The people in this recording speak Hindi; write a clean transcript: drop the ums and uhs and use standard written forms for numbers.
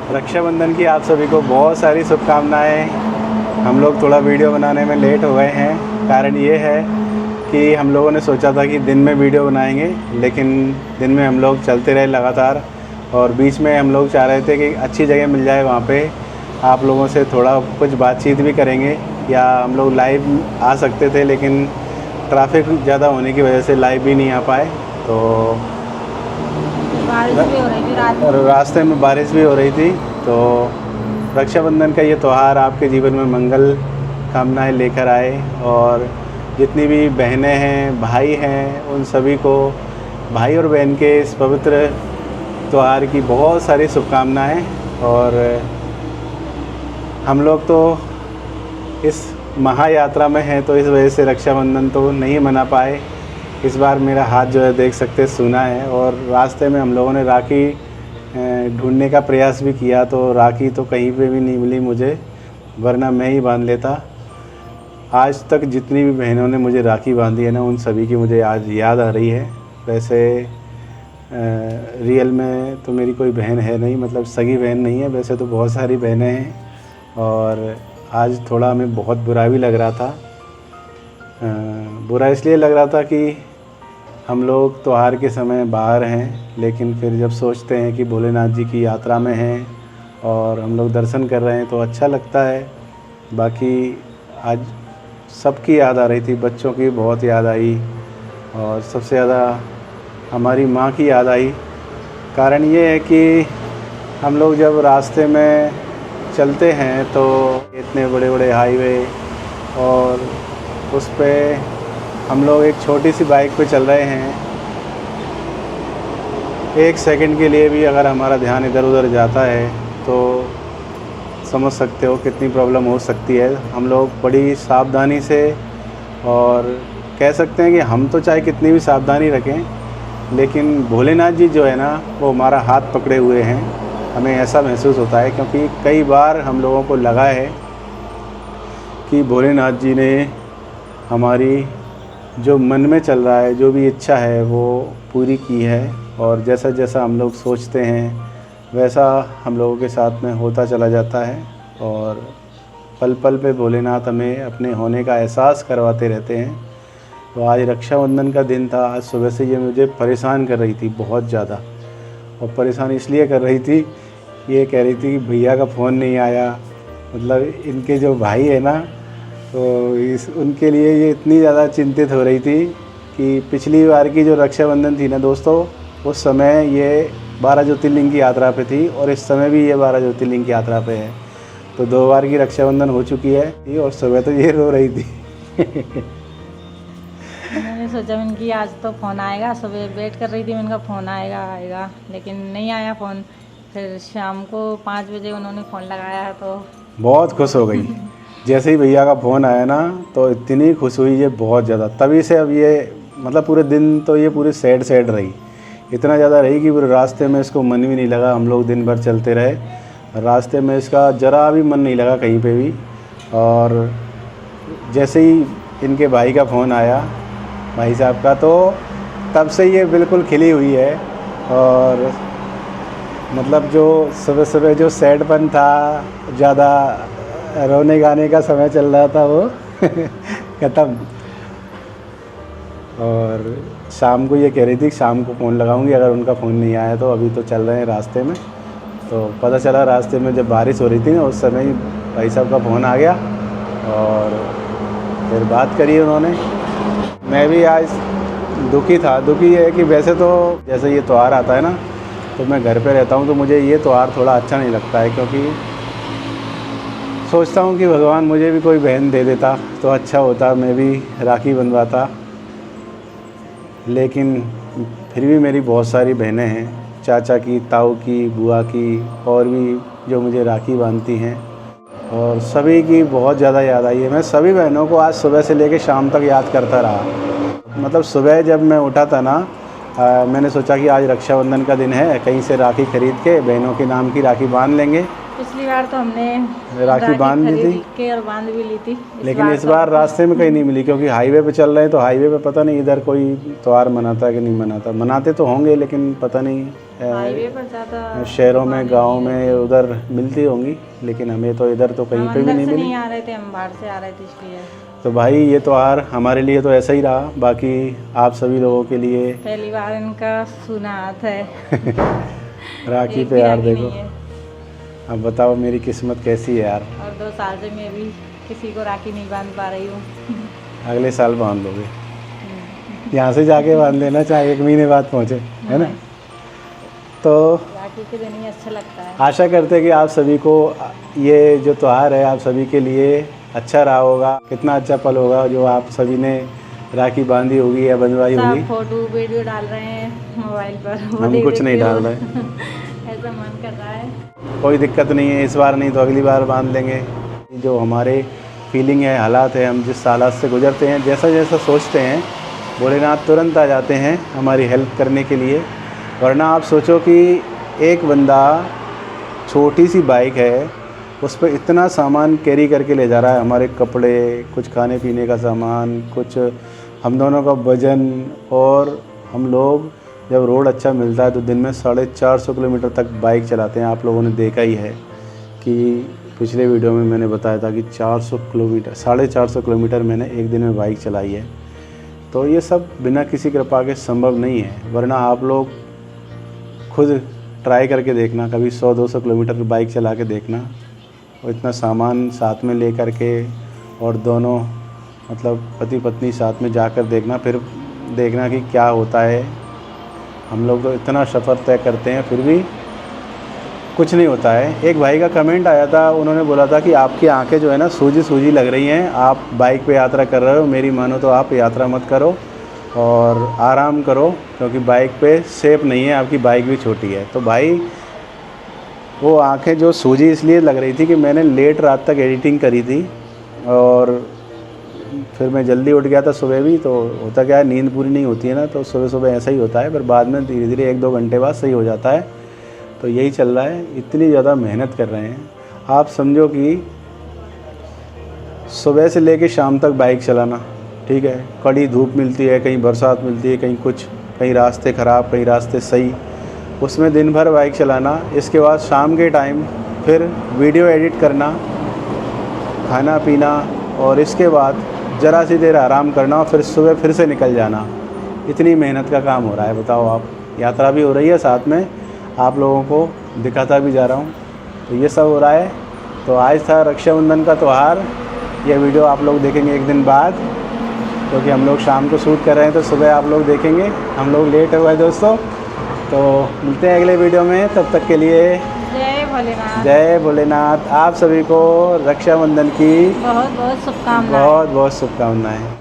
रक्षाबंधन की आप सभी को बहुत सारी शुभकामनाएं। हम लोग थोड़ा वीडियो बनाने में लेट हो गए हैं। कारण ये है कि हम लोगों ने सोचा था कि दिन में वीडियो बनाएंगे, लेकिन दिन में हम लोग चलते रहे लगातार, और बीच में हम लोग चाह रहे थे कि अच्छी जगह मिल जाए, वहाँ पे आप लोगों से थोड़ा कुछ बातचीत भी करेंगे, या हम लोग लाइव आ सकते थे, लेकिन ट्रैफिक ज़्यादा होने की वजह से लाइव भी नहीं आ पाए। तो बारिश भी हो रही थी रात में। रास्ते में बारिश भी हो रही थी। तो रक्षाबंधन का ये त्यौहार आपके जीवन में मंगल कामनाएं लेकर आए, और जितनी भी बहनें हैं, भाई हैं, उन सभी को भाई और बहन के इस पवित्र त्यौहार की बहुत सारी शुभकामनाएं। और हम लोग तो इस महायात्रा में हैं, तो इस वजह से रक्षाबंधन तो नहीं मना पाए। इस बार मेरा हाथ जो है देख सकते सूना है, और रास्ते में हम लोगों ने राखी ढूंढने का प्रयास भी किया, तो राखी तो कहीं पे भी नहीं मिली मुझे, वरना मैं ही बांध लेता। आज तक जितनी भी बहनों ने मुझे राखी बांधी है ना, उन सभी की मुझे आज याद आ रही है। वैसे रियल में तो मेरी कोई बहन है नहीं, मतलब सगी बहन नहीं है, वैसे तो बहुत सारी बहनें हैं, और आज थोड़ा हमें बहुत बुरा भी लग रहा था। बुरा इसलिए लग रहा था कि हम लोग त्यौहार के समय बाहर हैं, लेकिन फिर जब सोचते हैं कि भोलेनाथ जी की यात्रा में हैं और हम लोग दर्शन कर रहे हैं तो अच्छा लगता है। बाकी आज सबकी याद आ रही थी, बच्चों की बहुत याद आई, और सबसे ज़्यादा हमारी माँ की याद आई। कारण ये है कि हम लोग जब रास्ते में चलते हैं तो इतने बड़े बड़े हाईवे, और उस पे हम लोग एक छोटी सी बाइक पे चल रहे हैं, एक सेकंड के लिए भी अगर हमारा ध्यान इधर उधर जाता है तो समझ सकते हो कितनी प्रॉब्लम हो सकती है। हम लोग बड़ी सावधानी से, और कह सकते हैं कि हम तो चाहे कितनी भी सावधानी रखें, लेकिन भोलेनाथ जी जो है ना, वो हमारा हाथ पकड़े हुए हैं। हमें ऐसा महसूस होता है, क्योंकि कई बार हम लोगों को लगा है कि भोलेनाथ जी ने हमारी जो मन में चल रहा है, जो भी इच्छा है, वो पूरी की है। और जैसा जैसा हम लोग सोचते हैं वैसा हम लोगों के साथ में होता चला जाता है, और पल पल पे भोलेनाथ हमें अपने होने का एहसास करवाते रहते हैं। तो आज रक्षाबंधन का दिन था। आज सुबह से ये मुझे परेशान कर रही थी बहुत ज़्यादा, और परेशान इसलिए कर रही थी, ये कह रही थी कि भैया का फ़ोन नहीं आया। मतलब इनके जो भाई है ना, तो उनके लिए ये इतनी ज़्यादा चिंतित हो रही थी कि पिछली बार की जो रक्षाबंधन थी ना दोस्तों, उस समय ये 12 ज्योतिर्लिंग की यात्रा पे थी, और इस समय भी ये 12 ज्योतिर्लिंग की यात्रा पे है। तो 2 बार की रक्षाबंधन हो चुकी है, और सुबह तो ये रो रही थी। मैंने सोचा इनकी आज तो फ़ोन आएगा, सुबह वेट कर रही थी मैं, इनका फ़ोन आएगा, लेकिन नहीं आया फ़ोन। फिर शाम को 5 बजे उन्होंने फ़ोन लगाया तो बहुत खुश हो गई। जैसे ही भैया का फ़ोन आया ना, तो इतनी खुश हुई ये बहुत ज़्यादा। तभी से अब ये मतलब पूरे दिन तो ये पूरी सैड सैड रही, इतना ज़्यादा रही कि पूरे रास्ते में इसको मन भी नहीं लगा। हम लोग दिन भर चलते रहे, रास्ते में इसका ज़रा भी मन नहीं लगा कहीं पे भी। और जैसे ही इनके भाई का फ़ोन आया, भाई साहब का, तो तब से ये बिल्कुल खिली हुई है। और मतलब जो सुबह सुबह जो सैडपन था, ज़्यादा रोने गाने का समय चल रहा था, वो ख़त्म। और शाम को ये कह रही थी कि शाम को फ़ोन लगाऊंगी, अगर उनका फ़ोन नहीं आया तो। अभी तो चल रहे हैं रास्ते में, तो पता चला रास्ते में जब बारिश हो रही थी ना, उस समय ही भाई साहब का फ़ोन आ गया, और फिर बात करी उन्होंने। मैं भी आज दुखी था। दुखी है कि वैसे तो जैसे ये त्यौहार आता है ना, तो मैं घर पे रहता हूँ, तो मुझे ये त्यौहार थोड़ा अच्छा नहीं लगता है, क्योंकि सोचता हूँ कि भगवान मुझे भी कोई बहन दे देता तो अच्छा होता, मैं भी राखी बंधवाता। लेकिन फिर भी मेरी बहुत सारी बहनें हैं, चाचा की, ताऊ की, बुआ की, और भी जो मुझे राखी बांधती हैं, और सभी की बहुत ज़्यादा याद आई है। मैं सभी बहनों को आज सुबह से लेकर शाम तक याद करता रहा। मतलब सुबह जब मैं उठा था ना, मैंने सोचा कि आज रक्षाबंधन का दिन है, कहीं से राखी ख़रीद के बहनों के नाम की राखी बांध लेंगे। पिछली बार तो हमने राखी बांध ली खरीद थी, के और बांध भी ली थी। लेकिन इस तो बार रास्ते में कहीं नहीं मिली, क्योंकि हाईवे पे चल रहे हैं तो हाईवे पे पता नहीं इधर कोई त्योहार मनाता है कि नहीं मनाता। मनाते तो होंगे लेकिन पता नहीं, हाईवे पर ज़्यादा शहरों में गांव में उधर मिलती होंगी, लेकिन हमें तो इधर तो कहीं हम पे भी अंदर नहीं से मिली। नहीं आ रहे थे, हम बाहर से आ रहे थे इसलिए। तो भाई ये त्योहार हमारे लिए तो ऐसा ही रहा, बाकी आप सभी लोगों के लिए पहली बार इनका सुना हाथ है। राखी एक पे भी यार राखी देखो, नहीं है। अब बताओ मेरी किस्मत कैसी है यार। और 2 साल से मैं भी किसी को राखी नहीं बांध पा रही हूँ। अगले साल बांध लोगे, यहाँ से जाके बांध लेना, चाहे 1 महीने बाद पहुँचे, है ना। तो राखी के दिन ही अच्छा लगता है। आशा करते हैं कि आप सभी को ये जो त्योहार है आप सभी के लिए अच्छा रहा होगा। कितना अच्छा पल होगा जो आप सभी ने राखी बांधी होगी या बंधवाई होगी। सब फोटो वीडियो डाल रहे हैं मोबाइल पर, वो हम देख कुछ देख नहीं के डाल वो रहे, ऐसा मन कर रहा है। कोई दिक्कत नहीं है, इस बार नहीं तो अगली बार बांध लेंगे। जो हमारे फीलिंग है, हालात है, हम जिस हालात से गुजरते हैं, जैसा जैसा सोचते हैं, भोलेनाथ तुरंत आ जाते हैं हमारी हेल्प करने के लिए। वरना आप सोचो कि एक बंदा छोटी सी बाइक है, उस पर इतना सामान कैरी करके ले जा रहा है, हमारे कपड़े, कुछ खाने पीने का सामान, कुछ हम दोनों का वज़न। और हम लोग जब रोड अच्छा मिलता है तो दिन में 450 किलोमीटर तक बाइक चलाते हैं। आप लोगों ने देखा ही है कि पिछले वीडियो में मैंने बताया था कि 400 किलोमीटर 450 किलोमीटर मैंने एक दिन में बाइक चलाई है। तो ये सब बिना किसी कृपा के संभव नहीं है। वरना आप लोग खुद ट्राई करके देखना, कभी 100-200 किलोमीटर बाइक चला के देखना, और इतना सामान साथ में ले कर के, और दोनों मतलब पति पत्नी साथ में जाकर देखना, फिर देखना कि क्या होता है। हम लोग तो इतना सफ़र तय करते हैं फिर भी कुछ नहीं होता है। एक भाई का कमेंट आया था, उन्होंने बोला था कि आपकी आंखें जो है ना सूजी सूजी लग रही हैं, आप बाइक पे यात्रा कर रहे हो, मेरी मानो तो आप यात्रा मत करो और आराम करो, क्योंकि बाइक पे सेफ नहीं है, आपकी बाइक भी छोटी है। तो भाई वो आंखें जो सूजी इसलिए लग रही थी कि मैंने लेट रात तक एडिटिंग करी थी, और फिर मैं जल्दी उठ गया था सुबह भी। तो होता क्या है, नींद पूरी नहीं होती है ना, तो सुबह सुबह ऐसा ही होता है, फिर बाद में धीरे धीरे 1-2 घंटे बाद सही हो जाता है। तो यही चल रहा है, इतनी ज़्यादा मेहनत कर रहे हैं। आप समझो कि सुबह से लेके शाम तक बाइक चलाना, ठीक है, कड़ी धूप मिलती है, कहीं बरसात मिलती है, कहीं कुछ, कहीं रास्ते ख़राब, कहीं रास्ते सही, उसमें दिन भर बाइक चलाना। इसके बाद शाम के टाइम फिर वीडियो एडिट करना, खाना पीना, और इसके बाद ज़रा सी देर आराम करना, और फिर सुबह फिर से निकल जाना। इतनी मेहनत का काम हो रहा है, बताओ आप। यात्रा भी हो रही है, साथ में आप लोगों को दिखाता भी जा रहा हूँ, तो ये सब हो रहा है। तो आज था रक्षाबंधन का त्यौहार। यह वीडियो आप लोग देखेंगे 1 दिन बाद, क्योंकि हम लोग शाम को शूट कर रहे हैं, तो सुबह आप लोग देखेंगे। हम लोग लेट हुए दोस्तों, तो मिलते हैं अगले वीडियो में। तब तक के लिए जय भोलेनाथ। जय भोलेनाथ। आप सभी को रक्षाबंधन की बहुत बहुत शुभकामनाएं। बहुत बहुत शुभकामनाएं।